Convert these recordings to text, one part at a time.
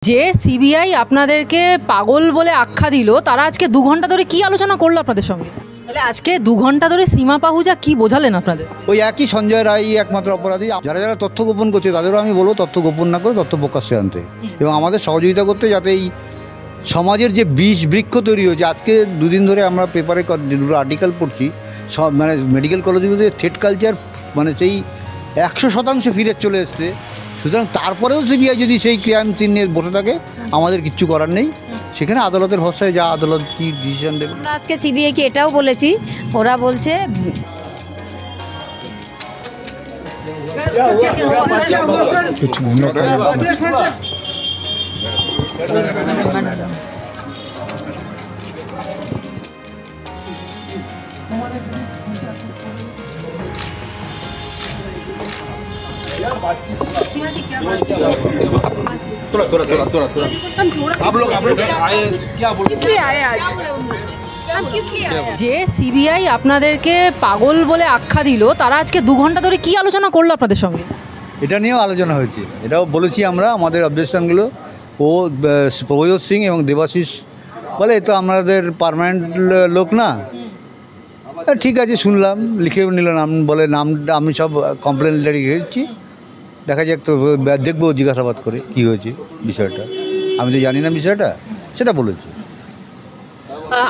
যে সিবিআই আপনাদেরকে পাগল বলে আখ্যা দিল, তারা আজকে 2 ঘন্টা ধরে কি আলোচনা করলো আপনাদের সঙ্গে? তাহলে আজকে 2 ঘন্টা ধরে সীমা পাহুজা কি বোঝালেন আপনাদের? ওই একই সঞ্জয় রায় একমাত্র অপরাধী। যারা যারা তথ্য গোপন করছে তাদেরও আমি বলবো তথ্য গোপন না করে তথ্য প্রকাশ্যে আনতে এবং আমাদের সহযোগিতা করতে, যাতে এই সমাজের যে বিষ বৃক্ষ তৈরি হয়েছে। আজকে দুদিন ধরে আমরা পেপারে দুটো আর্টিকেল পড়ছি, সব মানে মেডিকেল কলেজগুলোতে থ্রেড কালচার মানে সেই 100% ফিরে চলে এসছে। সুতরাং তারপরেও সিবিআই যদি সেই ক্রাইম সিন নিয়ে বসে থাকে, আমাদের কিচ্ছু করার নেই। সেখানে আদালতের ভরসায় যা আদালত কি ডিসিশন দেবে। আমরা আজকে সিবিআইকে এটাও বলেছি, ওরা বলছে যে সিবিআই আপনাদেরকে পাগল বলে আখ্যা দিল, তারা আজকে 2 ঘন্টা ধরে কি আলোচনা করলো আপনাদের সঙ্গে? এটা নিয়েও আলোচনা হয়েছে, এটাও বলেছি আমরা আমাদের অবজেকশনগুলো। ও প্রভজোৎ সিং এবং দেবাশিস বলে এ তো আমাদের পার্মানেন্ট লোক না। ঠিক আছে, শুনলাম, লিখেও নিল নাম, বলে নামটা আমি সব কমপ্লেন লিখে দিচ্ছি, দেখা যাক তো, দেখবো জিজ্ঞাসাবাদ করে কি হয়েছে বিষয়টা। আমি তো জানি না বিষয়টা, সেটা বলেছি।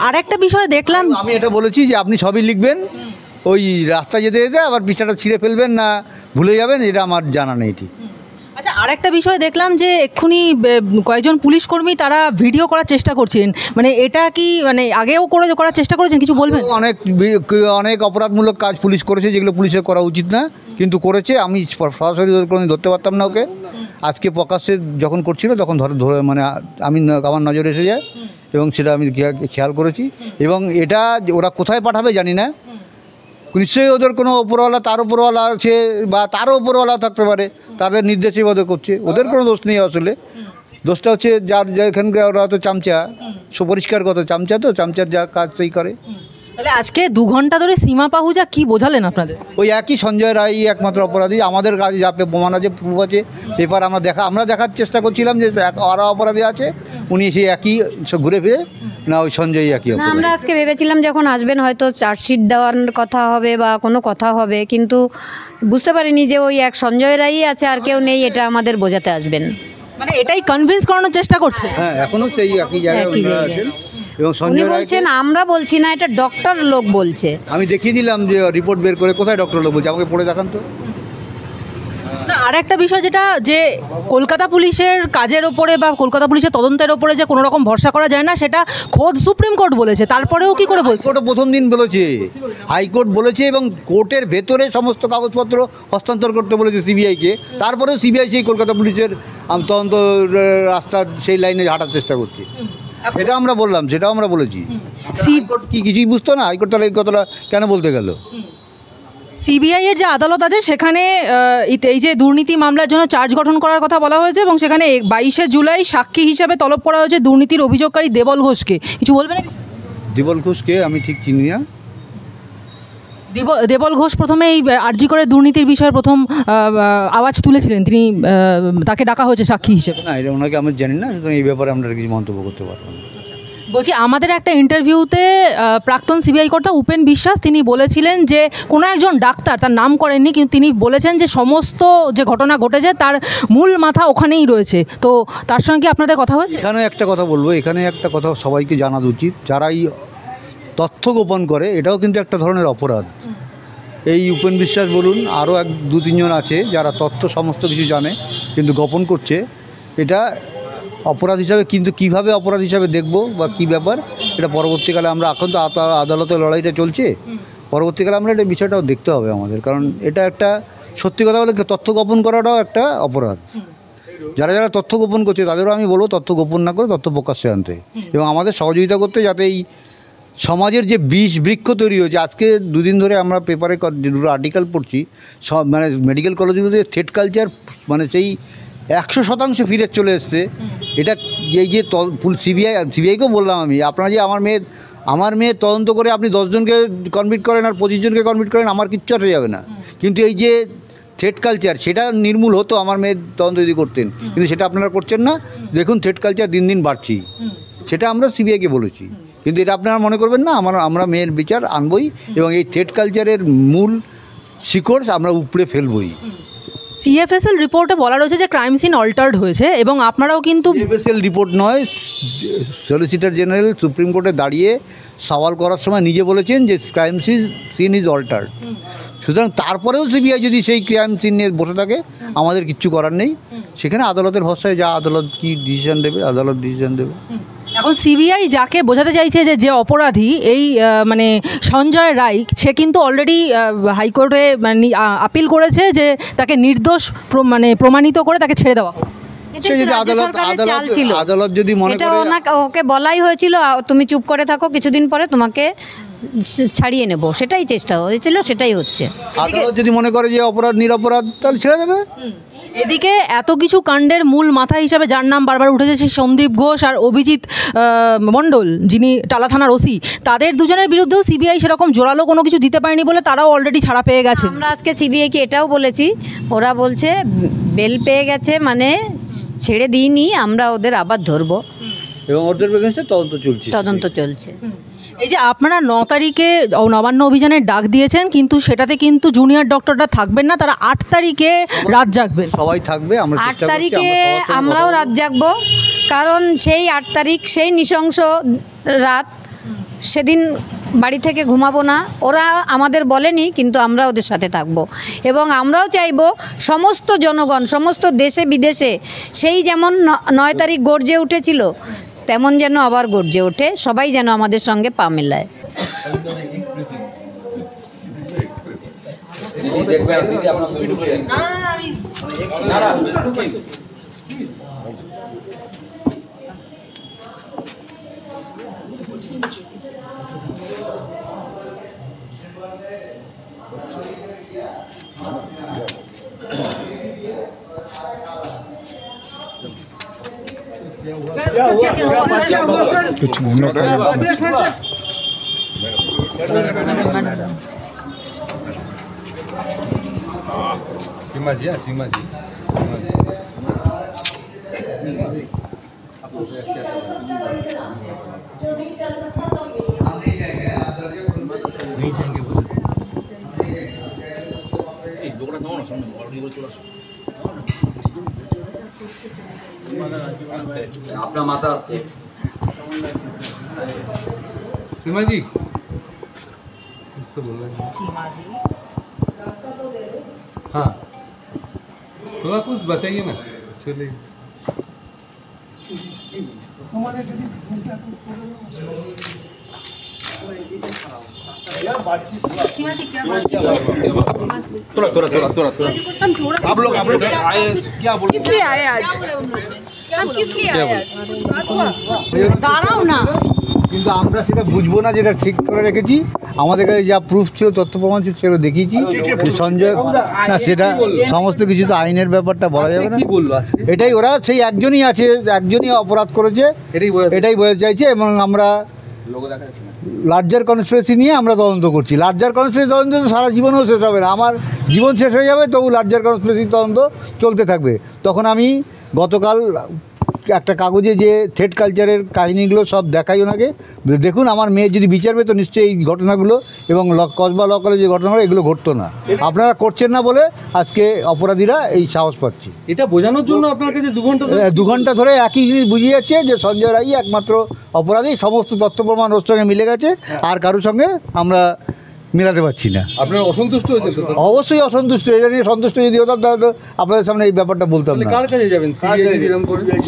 আরেকটা বিষয় দেখলাম, আমি এটা বলেছি যে আপনি সবই লিখবেন, ওই রাস্তা যেতে যেতে আবার পিছাটা ছিঁড়ে ফেলবেন না, ভুলে যাবেন, এটা আমার জানা নেই ঠিক। আচ্ছা, আরেকটা বিষয় দেখলাম যে এক্ষুনি কয়েকজন পুলিশ কর্মী তারা ভিডিও করার চেষ্টা করছিলেন, মানে এটা কি মানে আগেও করার চেষ্টা করেছেন, কিছু বলবেন? অনেক অপরাধমূলক কাজ পুলিশ করেছে, যেগুলো পুলিশের করা উচিত না, কিন্তু করেছে। আমি সরাসরি কোনো ধরতে পারতাম না ওকে। আজকে প্রকাশ্যে যখন করছিল তখন ধরে মানে আমার নজরে এসে যায় এবং সেটা আমি খেয়াল করেছি। এবং এটা ওরা কোথায় পাঠাবে জানি না, নিশ্চয়ই ওদের কোনো ওপরওয়ালা, তার ওপরওয়ালা আছে বা তারও ওপরওয়ালা থাকতে পারে, তাদের নির্দেশে ওদের করছে। ওদের কোনো দোষ নেই আসলে, দোষটা হচ্ছে যার যেখানকার ওরা তো চামচা, সুপরিষ্কার কথা, চামচা তো চামচার যা কাজ সেই করে। তাহলে আজকে 2 ঘন্টা ধরে সীমা পাহুজা কি বোঝালেন আপনাদের? ওই একই সঞ্জয় রায় একমাত্র অপরাধী। আমাদের কাছে যা প্রমাণ আছে, প্রুফ আছে, পেপার আমরা দেখার চেষ্টা করছিলাম যে আরও অপরাধী আছে, উনি সেই একই ঘুরে ফিরে না, ওই সঞ্জয় একই না, অপরাধী। আমরা আজকে ভেবেছিলাম যখন আসবেন হয়তো চার্জশিট দেওয়ার কথা হবে বা কোনো কথা হবে, কিন্তু বুঝতে পারিনি যে ওই এক সঞ্জয় রায়ই আছে, আর কেউ নেই, এটা আমাদের বোঝাতে আসবেন। মানে এটাই কনভিন্স করানোর চেষ্টা করছে। হ্যাঁ, এখনও সেই একই জায়গায় একই ওনারা জায়গায়। আছেন এবং উনি সঞ্জয় রায়, বলছেন আমরা বলছি না, এটা ডক্টর লোক বলছে। আমি দেখিয়ে দিলাম যে রিপোর্ট বের করে, কোথায় ডক্টর লোক বলছে, আমাকে পড়ে দেখান তো। না, আরেকটা বিষয় যেটা, যে কলকাতা পুলিশের কাজের ওপরে বা কলকাতা পুলিশের তদন্তের ওপরে যে কোনো রকম ভরসা করা যায় না, সেটা খোদ সুপ্রিম কোর্ট বলেছে, তারপরেও কি করে বলছে? হাইকোর্টও প্রথম দিন বলেছে, হাইকোর্ট বলেছে এবং কোর্টের ভেতরে সমস্ত কাগজপত্র হস্তান্তর করতে বলেছে সিবিআইকে। তারপরেও সিবিআই সেই কলকাতা পুলিশের তদন্ত রাস্তার সেই লাইনে হাঁটার চেষ্টা করছে। এটা আমরা বললাম, সেটাও আমরা বলেছি। হাইকোর্ট কি কিছুই বুঝতো না? হাইকোর্ট তাহলে এই কথাটা কেন বলতে গেল? সিবিআই এর যে আদালত আছে সেখানে এই যে দুর্নীতি মামলার জন্য চার্জ গঠন করার কথা বলা হয়েছে এবং সেখানে 22শে জুলাই সাক্ষী হিসাবে তলব করা হয়েছে দুর্নীতির অভিযোগকারী দেবল ঘোষকে। কিছু বলবেন? দেবল ঘোষকে আমি ঠিক চিনি না। দেবল ঘোষ প্রথমে এই আরজি করে দুর্নীতির বিষয়ে প্রথম আওয়াজ তুলেছিলেন, তিনি তাকে ডাকা হয়েছে সাক্ষী হিসেবে। না, এটা ওনাকে আমি জানি না, সুতরাং এই ব্যাপারে আমরা কিছু মন্তব্য করতে পারবো না। বলছি, আমাদের একটা ইন্টারভিউতে প্রাক্তন সিবিআই কর্তা উপেন বিশ্বাস তিনি বলেছিলেন যে কোনো একজন ডাক্তার, তার নাম করেননি, কিন্তু তিনি বলেছেন যে সমস্ত যে ঘটনা ঘটেছে তার মূল মাথা ওখানেই রয়েছে। তো তার সঙ্গে কি আপনাদের কথা হয়েছে? এখানে একটা কথা বলবো, এখানে একটা কথা সবাইকে জানা উচিত, যারা এই তথ্য গোপন করে এটাও কিন্তু একটা ধরনের অপরাধ। এই উপেন বিশ্বাস বলুন, আরও 2-3 জন আছে যারা তথ্য সমস্ত কিছু জানে কিন্তু গোপন করছে, এটা অপরাধ হিসাবে। কিন্তু কিভাবে অপরাধ হিসাবে দেখব বা কী ব্যাপার, এটা পরবর্তীকালে আমরা, এখন তো আদালতের লড়াইটা চলছে, পরবর্তীকালে আমরা এটা বিষয়টাও দেখতে হবে আমাদের। কারণ এটা একটা, সত্যি কথা বলে, তথ্য গোপন করাটাও একটা অপরাধ। যারা যারা তথ্য গোপন করছে তাদেরও আমি বলবো তথ্য গোপন না করে তথ্য প্রকাশ্যে আনতে এবং আমাদের সহযোগিতা করতে, যাতে এই সমাজের যে বিষ বৃক্ষ তৈরি হয়েছে। আজকে দুদিন ধরে আমরা পেপারে দুটো আর্টিকেল পড়ছি, সব মানে মেডিকেল কলেজগুলোতে থ্রেড কালচার মানে সেই 100% ফিরে চলে এসছে। এটা এই যে সিবিআইকেও বললাম আমি, আপনারা যে আমার মেয়ে তদন্ত করে আপনি 10 জনকে কনভিক্ট করেন আর 25 জনকে কনভিক্ট করেন, আমার কিচ্ছু আসে যাবে না। কিন্তু এই যে থ্রেট কালচার সেটা নির্মূল হতো আমার মেয়ের তদন্ত যদি করতেন, কিন্তু সেটা আপনারা করছেন না। দেখুন থ্রেট কালচার দিন দিন বাড়ছেই, সেটা আমরা সিবিআইকে বলেছি, কিন্তু এটা আপনারা মনে করবেন না। আমরা মেয়ের বিচার আনবই এবং এই থ্রেট কালচারের মূল শিকড় আমরা উপড়ে ফেলবই। সিএফএসএল রিপোর্টে বলা রয়েছে যে ক্রাইম সিন অল্টার্ড হয়েছে এবং আপনারাও কিন্তু সিএফএসএল রিপোর্ট নয়, সলিসিটর জেনারেল সুপ্রিম কোর্টে দাঁড়িয়ে সওয়াল করার সময় নিজে বলেছেন যে ক্রাইম সিন ইজ অল্টার্ড। সুতরাং তারপরেও সিবিআই যদি সেই ক্রাইম সিন নিয়ে বসে থাকে আমাদের কিচ্ছু করার নেই, সেখানে আদালতের ভরসায় যা আদালত কি ডিসিশন দেবে আদালত ডিসিশন দেবে। এখন সিবিআই যাকে বোঝাতে চাইছে যে অপরাধী এই মানে সঞ্জয় রায়, সে কিন্তু অলরেডি হাইকোর্টে আপিল করেছে যে তাকে নির্দোষ মানে প্রমাণিত করে তাকে ছেড়ে দেওয়া হোক। সে যদি আদালত যদি মনে করে, ওকে বলাই হয়েছিল তুমি চুপ করে থাকো, কিছুদিন পরে তোমাকে ছাড়িয়ে নেব, সেটাই চেষ্টা হয়েছিল, সেটাই হচ্ছে। আদালত যদি মনে করে যে অপরাধ নিরপরাধ তাহলে ছেড়ে দেবে। এদিকে এত কিছু কাণ্ডের মূল মাথা হিসাবে যার নাম বারবার উঠেছে সেই সন্দীপ ঘোষ আর অভিজিৎ মণ্ডল, যিনি টালা থানার ওসি, তাদের দুজনের বিরুদ্ধেও সিবিআই সেরকম জোরালো কোনো কিছু দিতে পারেনি বলে তারাও অলরেডি ছাড়া পেয়ে গেছে। আমরা আজকে সিবিআইকে এটাও বলেছি, ওরা বলছে বেল পেয়ে গেছে মানে ছেড়ে দিইনি, আমরা ওদের আবার ধরবো এবং ওদের এগেইনস্টে তদন্ত চলছে। এই যে আপনারা 9 তারিখে নবান্ন অভিযানের ডাক দিয়েছেন, কিন্তু সেটাতে কিন্তু জুনিয়র ডক্টররা থাকবেন না, তারা 8 তারিখে রাত জাগবেন। সবাই থাকবে, আমরা 8 তারিখে আমরাও রাত জাগবো, কারণ সেই 8 তারিখ সেই নৃশংস রাত, সেদিন বাড়ি থেকে ঘুমাবো না। ওরা আমাদের বলেনি, কিন্তু আমরা ওদের সাথে থাকবো এবং আমরাও চাইবো সমস্ত জনগণ, সমস্ত দেশে বিদেশে সেই যেমন 9 তারিখ গর্জে উঠেছিল তেমন যেন আবার গর্জে ওঠে, সবাই যেন আমাদের সঙ্গে পা মেলায়। कुछ घूमने का सीमा जी, सीमा जी नहीं जाएंगे वो एक दोगड़ा दो ना सामने ऑलरेडी बोल थोड़ा अपना माता सीमा जी कुछ तो बोल रहे हैं। सीमा जी हाँ थोड़ा कुछ बताइए ना। चलिए आप लोग आए क्या बोल किस लिए आए आज? हम किस लिए आए आज? बात हुआ? দাঁড়াও না, কিন্তু আমরা সেটা বুঝবো না, যেটা ঠিক করে রেখেছি। আমাদের কাছে যা প্রুফ ছিল, তথ্য প্রমাণ ছিল, সেগুলো দেখিয়েছি। সঞ্জয় না, সেটা সমস্ত কিছু তো আইনের ব্যাপারটা বলা যাবে না। এটাই ওরা সেই একজনই আছে, একজনই অপরাধ করেছে, এটাই বোঝাতে চাইছে। এবং আমরা লার্জার কনস্পিরেসি নিয়ে আমরা তদন্ত করছি। লার্জার কনস্পিরেসি তদন্ত তো সারা জীবনেও শেষ হবে না, আমার জীবন শেষ হয়ে যাবে, তবু লার্জার কনস্পিরেসি তদন্ত চলতে থাকবে। তখন আমি গতকাল একটা কাগজে যে থ্রেট কালচারের কাহিনিগুলো সব দেখাই ওনাকে, দেখুন আমার মেয়ে যদি বিচার পেত নিশ্চয়ই এই ঘটনাগুলো এবং কসবা ল কলেজে ঘটনাগুলো এগুলো ঘটতো না। আপনারা করছেন না বলে আজকে অপরাধীরা এই সাহস পাচ্ছে। এটা বোঝানোর জন্য আপনার কাছে 2 ঘন্টা ধরে একই জিনিস বুঝিয়ে যাচ্ছে যে সঞ্জয় রায় একমাত্র অপরাধী, সমস্ত তথ্য প্রমাণ ওর সঙ্গে মিলে গেছে, আর কারোর সঙ্গে আমরা মেলাতে পারছি না। আপনারা অসন্তুষ্ট হয়েছে? অবশ্যই অসন্তুষ্ট। এটা নিয়ে সন্তুষ্ট যদি হতাম তাহলে তো আপনাদের সামনে এই ব্যাপারটা বলতাম না। কার কাছে যাবেন?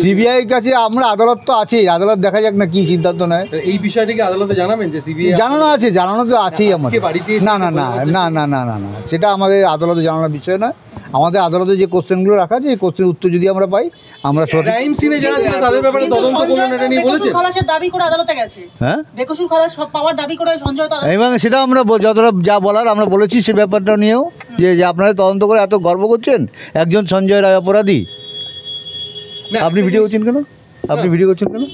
সিবিআই কাছে। আমরা আদালত তো আছেই, আদালত দেখা যাক না কি সিদ্ধান্ত নেয়। এই বিষয়টিকে আদালতে জানাবেন যে সিবিআই? জানানো আছে, জানানো তো আছেই আমাদের। না না না না না না না না সেটা আমাদের আদালতে জানানোর বিষয় না। আমাদের আদালতে যে কোশ্চেনগুলো রাখা আছে, এই কোশ্চেনের উত্তর যদি আমরা পাই, আমরা ক্রাইম সিনে যারা ছিল তাদের ব্যাপারে তদন্ত করবেন, এটা নিয়ে বলেছেন? খালাসের দাবি করে আদালতে গেছে। হ্যাঁ, বেকসুর খালাস পাওয়ার দাবি করে সঞ্জয় তো এবং সেটা আমরা যতটা যা বলার আমরা বলেছি সে ব্যাপারটা নিয়েও, যে আপনারা তদন্ত করে এত গর্ব করছেন একজন সঞ্জয় রায় অপরাধী। আপনি ভিডিও করছেন কেন? আপনি ভিডিও করছেন কেন?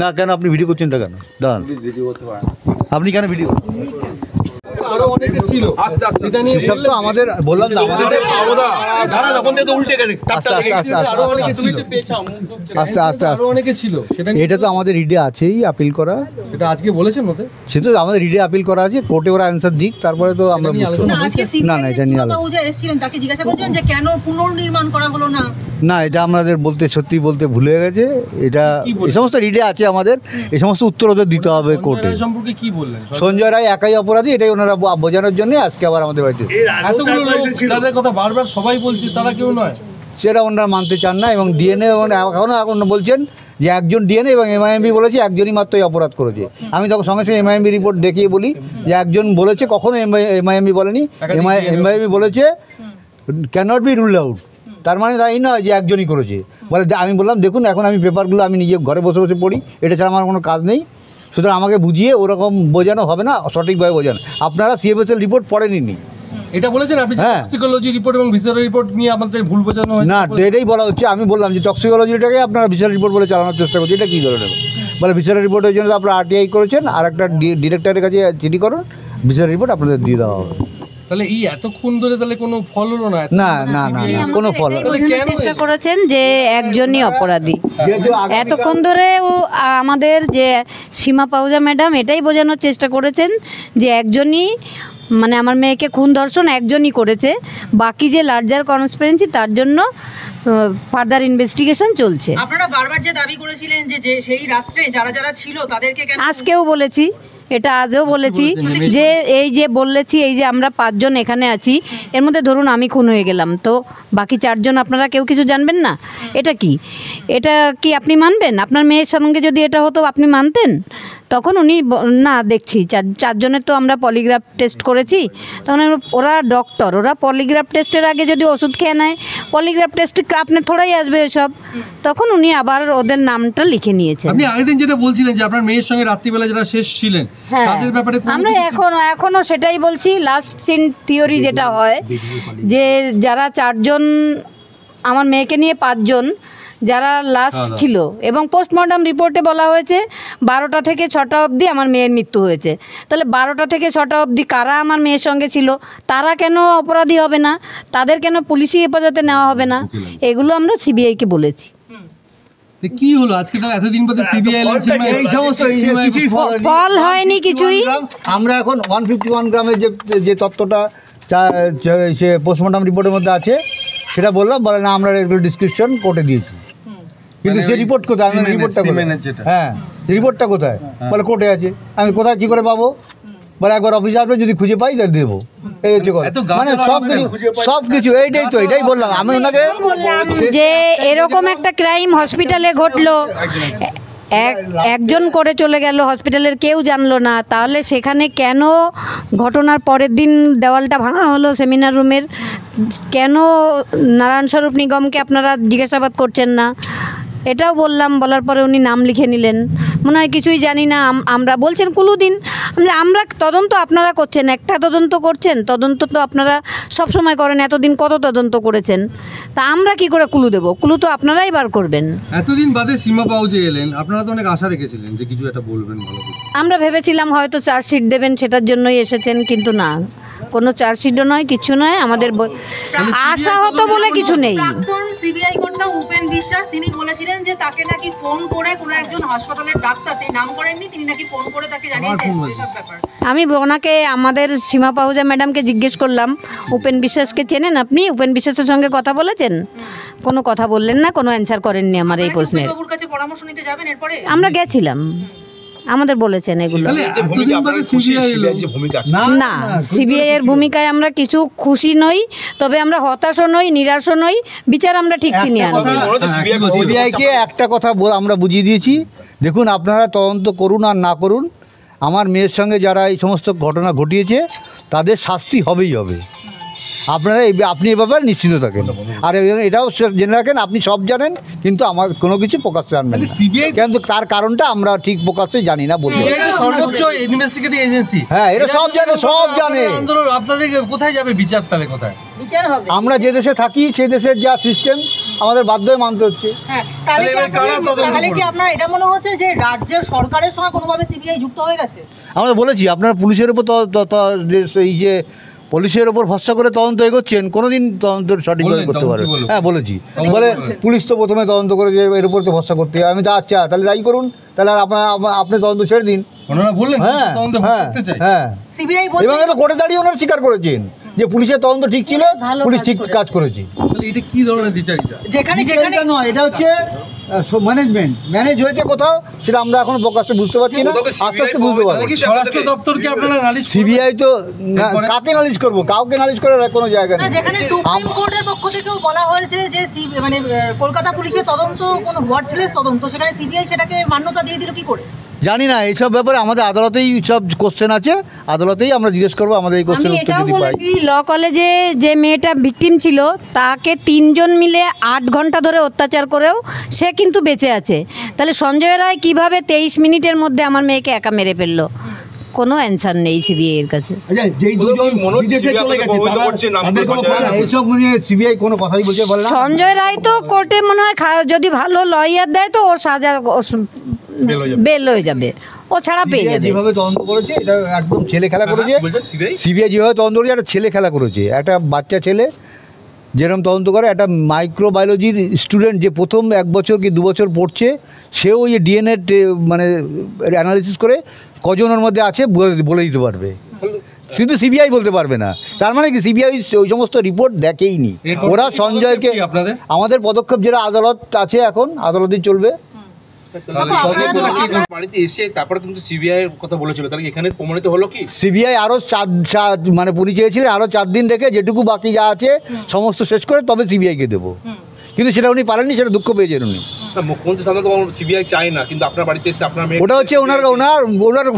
না কেন আপনি ভিডিও করছেন তা কেন? দাঁড়ান, আপনি কেন ভিডিও? আরো অনেকে ছিল আস্তে আস্তে এটা নিয়ে সেসব তো আমাদের বললাম তো আমাদের দাঁড়ান এখন তো উল্টে গেছে আরো অনেকে ছিল আস্তে আস্তে আরো অনেকে ছিল সেটা নিয়ে এটা তো আমাদের রিডে আছেই আপিল করা, এটা আজকে বলেছেন ওদের সে তো আমাদের রিডে আপিল করা আছে, কোর্টে ওরা অ্যান্সার দিক, তারপরে তো আমরা নিয়ে বুঝতে আলোচনা পারবো। আজকে না, না, এটা নিয়ে সিবিআই বাবু যে এসেছিলেন তাকে জিজ্ঞাসা করছিলেন যে কেন পুনর্নির্মাণ করা হলো না। না, এটা আমাদের সত্যি বলতে ভুলে গেছে। এটা কি বলছেন? এই সমস্ত রিডে আছে আমাদের, এই সমস্ত উত্তর ওদের দিতে হবে কোর্টে। সঞ্জয় রায় সম্পর্কে কি বললেন? সঞ্জয় রায় একাই অপরাধী, এটাই ওনারা বোঝানোর জন্য আজকে আবার আমাদের বাড়িতে এতগুলো লোক তাদের কথা বারবার সবাই বলছে, তারা কেউ নয়। সেটা ওনারা মানতে চান না, এবং ডিএনএ এখন বলছেন যে একজন ডিএনএ এবং এমআইএমবি বলেছে একজনই মাত্র এই অপরাধ করেছে। আমি তখন সঙ্গে সঙ্গে এমআইএমবি রিপোর্ট দেখিয়ে বলি যে একজন বলেছে, কখনো এমআইএমবি বলেনি, এমআইএমবি বলেছে ক্যানট বি রুল আউট, তার মানে তাই নয় যে একজনই করেছে। বলে আমি বললাম দেখুন এখন আমি পেপারগুলো আমি নিজে ঘরে বসে বসে পড়ি, এটা ছাড়া আমার কোনো কাজ নেই, সুতরাং আমাকে বুঝিয়ে ওরকম বোঝানো হবে না, সঠিকভাবে বোঝানো। আপনারা সিএফএসএল রিপোর্ট পড়েননি। এটা বলেছেন আপনি, হ্যাঁ। টক্সিকোলজি রিপোর্ট এবং ভিসার রিপোর্ট নিয়ে আমাদের ভুল বোঝানো হয়েছে। না, এটাই বলা হচ্ছে। আমি বললাম যে টক্সিকোলজিটাকে আপনারা ভিসার রিপোর্ট বলে চালানোর চেষ্টা করছি, এটা কী ধরনের? বলে ভিসার রিপোর্টের জন্য আপনারা আরটিআই করেছেন, আর একটা ডিরেক্টরের কাছে চিঠি করুন, ভিসার রিপোর্ট আপনাদের দিয়ে দেওয়া হবে। তাহলে এই এতক্ষণ ধরে তাহলে কোনো ফল হলো না? না না না না, কোনো ফল এটাই বোঝানোর চেষ্টা করেছেন যে একজনই অপরাধী। যেহেতু আগে এতক্ষণ ধরে ও আমাদের যে সীমা পাহুজা ম্যাডাম এটাই বোঝানোর চেষ্টা করেছেন যে একজনই, মানে আমার মেয়েকে খুন ধর্ষণ একজনই করেছে, বাকি যে লার্জার কনস্পিরেন্সি তার জন্য ফার্দার ইনভেস্টিগেশন চলছে। আপনারা বারবার যে দাবি করেছিলেন যে সেই রাত্রে যারা যারা ছিল তাদেরকে কেন, আজকেও বলেছি, এটা আজও বলেছি যে এই যে বলেছি, এই যে আমরা 5 জন এখানে আছি, এর মধ্যে ধরুন আমি খুন হয়ে গেলাম, তো বাকি 4 জন আপনারা কেউ কিছু জানবেন না? এটা কি আপনি মানবেন? আপনার মেয়ের সঙ্গে যদি এটা হতো আপনি মানতেন? তখন উনি না দেখছি 4 জনের তো আমরা পলিগ্রাফ টেস্ট করেছি, তখন ওরা ডক্টর, ওরা পলিগ্রাফ টেস্টের আগে যদি ওষুধ খেয়ে নেয়, পলিগ্রাফ টেস্ট আপনি থোড়াই আসবে এসব, তখন উনি আবার ওদের নামটা লিখে নিয়েছেন। আপনি আগের দিন যেটা বলছিলেন যে আপনার মেয়ের সঙ্গে রাত্রিবেলা যারা শেষ ছিলেন হ্যাঁ, তাদের ব্যাপারে কোনো আমরা এখনো সেটাই বলছি। লাস্ট সিন থিওরি যেটা হয় যে যারা 4 জন, আমার মেয়েকে নিয়ে 5 জন যারা লাস্ট ছিল, এবং পোস্টমর্টম রিপোর্টে বলা হয়েছে 12টা থেকে 6টা অবধি আমার মেয়ের মৃত্যু হয়েছে। তাহলে 12টা থেকে 6টা অবধি কারা আমার মেয়ের সঙ্গে ছিল, তারা কেন অপরাধী হবে না? তাদের কেন পুলিশি হেফাজতে নেওয়া হবে না? এগুলো আমরা সিবিআইকে বলেছি। তো কি হলো আজকে? তাহলে এতদিন পরে সিবিআই এই সমস্ত কিছুই ফল হয়নি কিছুই। আমরা এখন 151 গ্রামের যে তত্ত্বটা সে পোস্টমর্টম রিপোর্টের মধ্যে আছে সেটা বললাম, বলে না আমরা এগুলো ডিসক্রিপশন কোর্টে দিয়েছি, কিন্তু সে রিপোর্ট কোথায়? আমি রিপোর্টটা হ্যাঁ, রিপোর্টটা কোথায়? বলে কোর্টে আছে। আমি কোথায় কী করে পাবো? বলে একবার অফিসে আসবে, যদি খুঁজে পাই তাহলে দেবো। এই হচ্ছে কথা, মানে সব কিছু এটাই বললাম আমি ওনাকে যে এরকম একটা ক্রাইম হসপিটালে ঘটলো, একজন করে চলে গেল, হসপিটালের কেউ জানলো না, তাহলে সেখানে কেন ঘটনার পরের দিন দেওয়ালটা ভাঙা হলো সেমিনার রুমের? কেন নারায়ণ স্বরূপ নিগমকে আপনারা জিজ্ঞাসাবাদ করছেন না? এটাও বললাম, বলার পরে উনি নাম লিখে নিলেন, মনে হয় কিছুই জানি না। আমরা বলছেন কুলু দিন, আমরা তদন্ত আপনারা করছেন, একটা তদন্ত করছেন, তদন্ত তো আপনারা সবসময় করেন, এতদিন কত তদন্ত করেছেন, তা আমরা কি করে কুলু দেবো? কুলু তো আপনারাই বার করবেন। এতদিন বাদে সীমা পাহুজা এলেন, আপনারা তো অনেক আশা রেখেছিলেন যে কিছু একটা বলবেন ভালো করে। আমরা ভেবেছিলাম হয়তো চার্জশিট দেবেন, সেটার জন্যই এসেছেন, কিন্তু না, কোনো চার্জশিটও নয়, কিছু নয়। আমাদের আশা হতো বলে কিছু নেই। প্রাক্তন সিবিআই কর্তা উপেন বিশ্বাস তিনি বলেছিলেন যে তাকে নাকি ফোন করে কোনো একজন হাসপাতালের ডাক্তার, তিনি নাম করেননি, তিনি নাকি ফোন করে তাকে জানিয়েছেন যেসব ব্যাপার। আমি ওনাকে, আমাদের সীমা পাহুজা ম্যাডামকে জিজ্ঞেস করলাম, উপেন বিশ্বাসকে চেনেন আপনি? উপেন বিশ্বাসের সঙ্গে কথা বলেছেন? কোনো কথা বললেন না, কোনো অ্যান্সার করেননি আমার এই প্রশ্নের। বাবুর কাছে পরামর্শ নিতে যাবেন এরপরে? আমরা গেছিলাম, আমাদের বলেছেন এগুলো। না, সিবিআই এর ভূমিকায় আমরা কিছু খুশি নই, তবে আমরা হতাশও নই, নিরাশও নই, বিচার আমরা ঠিক চিনি আনবো। সিবিআইকে একটা কথা আমরা বুঝিয়ে দিয়েছি, দেখুন আপনারা তদন্ত করুন আর না করুন, আমার মেয়ের সঙ্গে যারা এই সমস্ত ঘটনা ঘটিয়েছে তাদের শাস্তি হবেই হবে। আপনারা আপনি এ ব্যাপারে নিশ্চিন্ত থাকেন। আর এটাও জেনে রাখেন, আপনি সব জানেন কিন্তু আমার কোনো কিছু প্রকাশ্যে আনবেন না, কিন্তু তার কারণটা আমরা ঠিক প্রকাশ্যে জানি না বলতে। সর্বোচ্চ ইনভেস্টিগেটিভ এজেন্সি, হ্যাঁ, এরা সব জানে। আন্দোলন আপনাদের কোথায় যাবে বিচার? তাহলে কোথায় বিচার হবে? আমরা যে দেশে থাকি সেই দেশের যা সিস্টেম আমাদের বাধ্য হয়ে মানতে হচ্ছে। হ্যাঁ, তাহলে কি এবার কারা আপনার- তদন্ত তাহলে কি করবে? আপনার এটা মনে হচ্ছে যে রাজ্যের সরকারের সঙ্গে কোনোভাবে সিবিআই যুক্ত হয়ে গেছে? আমরা বলেছি আপনার পুলিশের উপর এই যে পুলিশের ওপর ভরসা করে তদন্ত এগোচ্ছেন, কোনোদিন তদন্ত সঠিকভাবে বললেন, করতে তখন পারে। কি বললেন? হ্যাঁ বলেছি, কি বলে বলছেন? পুলিশ তো প্রথমে তদন্ত করে যে এর উপর তো ভরসা করতে হয়। আমি তো আচ্ছা তাহলে যাই করুন, তাহলে আর আপনি তদন্ত ছেড়ে দিন। ওনারা বললেন হ্যাঁ তদন্তে হ্যাঁ করতে চাই। হ্যাঁ, সিবিআই এবং বলছে এটা কোর্টে দাঁড়িয়ে ওনারা স্বীকার করেছেন যে পুলিশের তদন্ত ঠিক ছিল, ভালো পুলিশ কাজ ঠিক করেছে। কাজ করেছে। তাহলে এটা কি ধরনের দ্বিচারিতা? যেখানে যেখানে এটা নয়, এটা হচ্ছে ম্যানেজমেন্ট ম্যানেজ হয়েছে কোথাও, সেটা আমরা এখন প্রকাশ্যে বুঝতে পারছি না, আস্তে আস্তে বুঝতে পারবো। কি স্বরাষ্ট্র দপ্তরকে আপনারা নালিশ করবেন? সিবিআই তো এরপরে? কাকে নালিশ করবো? কাউকে নালিশ করার কোনো জায়গা না, নেই। যেখানে সুপ্রিম কোর্টের পক্ষ থেকেও বলা হয়েছে যে মানে কলকাতা পুলিশের তদন্ত কোনো ওয়ার্থলেস তদন্ত, সেখানে সিবিআই সেটাকে মান্যতা দিয়ে দিল কি করে? জানি না, এইসব ব্যাপারে আমাদের আদালতেই সব কোশ্চেন আছে, আদালতেই আমরা জিজ্ঞেস করবো আমাদের এই আমি কোশ্চেন উত্তর এটাও যদি পাই। বলেছি ল কলেজে যে মেয়েটা ভিকটিম ছিল তাকে 3 জন মিলে 8 ঘন্টা ধরে অত্যাচার করেও সে কিন্তু বেঁচে আছে। তাহলে সঞ্জয় রায় কিভাবে 23 মিনিটের মধ্যে আমার মেয়েকে একা মেরে ফেললো? কোনো অ্যান্সার নেই সিবিআই এর কাছে। যেই দুজন বিদেশে চলে গেছে তাদের কোনো না, না, এইসব নিয়ে সিবিআই কোনো কথাই বলছে বলে না। সঞ্জয় রায় তো কোর্টে মনে হয় যদি ভালো লয়ার দেয় তো ও সাজা বেল হয়ে যাবে, ও ছাড়া পেয়ে সিবিআই যাবে। যেভাবে তদন্ত করেছে এটা একদম ছেলে খেলা করেছে। বলছেন সিবিআই সিবিআই যেভাবে তদন্ত করেছে একটা ছেলে খেলা করেছে। একটা বাচ্চা ছেলে যেরকম তদন্ত করে, একটা মাইক্রোবায়োলজির স্টুডেন্ট যে প্রথম 1 বছর কি 2 বছর পড়ছে, সেও ওই ডিএনএ মানে অ্যানালিসিস করে কজনের মধ্যে আছে বলে দিতে পারবে, কিন্তু সিবিআই বলতে পারবে না। তার মানে কি সিবিআই ওই সমস্ত রিপোর্ট দেখেইনি। এরপর ওরা কি সঞ্জয়কে, পদক্ষেপ কি আপনাদের? আমাদের পদক্ষেপ যেটা আদালত আছে এখন আদালতেই চলবে। বাড়িতে এসে তারপরে কিন্তু সিবিআই কথা বলেছিল, তাহলে এখানে প্রমাণিত হলো কি? সিবিআই আরও মানে পুলিশ চেয়েছিলেন আরও 4 দিন রেখে যেটুকু বাকি যা আছে সমস্ত শেষ করে তবে সিবিআইকে দেবো, কিন্তু সেটা উনি পারেননি, সেটা দুঃখ পেয়েছেন উনি। না, মুখ্যমন্ত্রী সাধারণত সিবিআই চায় না, কিন্তু আপনার বাড়িতে এসে আপনার মেয়ে ওটা হচ্ছে ওনার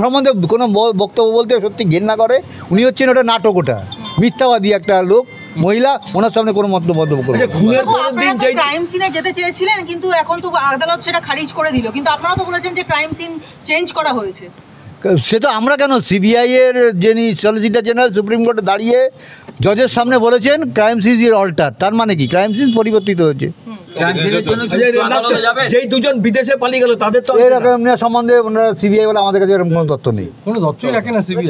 সম্বন্ধে কোনো বক্তব্য বলতে সত্যি ঘেন্না করে। উনি হচ্ছেন ওটা নাটক, ওটা মিথ্যাবাদী একটা লোক, মহিলা, ওনার সামনে কোনো মন্তব্য করবে না। খুনের দেখো, পরের দিন আপনারা তো যেই ক্রাইম সিনে যেতে চেয়েছিলেন, কিন্তু এখন তো আদালত সেটা খারিজ করে দিল, কিন্তু আপনারা তো বলেছেন যে ক্রাইম সিন চেঞ্জ করা হয়েছে। সে তো আমরা কেন, সিবিআই এর যিনি সলিসিটর জেনারেল সুপ্রিম কোর্টে দাঁড়িয়ে জজের সামনে বলেছেন ক্রাইম সিজ ইজ অল্টার, তার মানে কি ক্রাইম সিজ পরিবর্তিত হয়েছে। যেই দুজন বিদেশে পালিয়ে গেল তাদের তো এরকম সম্বন্ধে সিবিআই বলে আমাদের কাছে এরকম কোনো তথ্য নেই। কোনো তথ্যই রাখে না সিবিআই।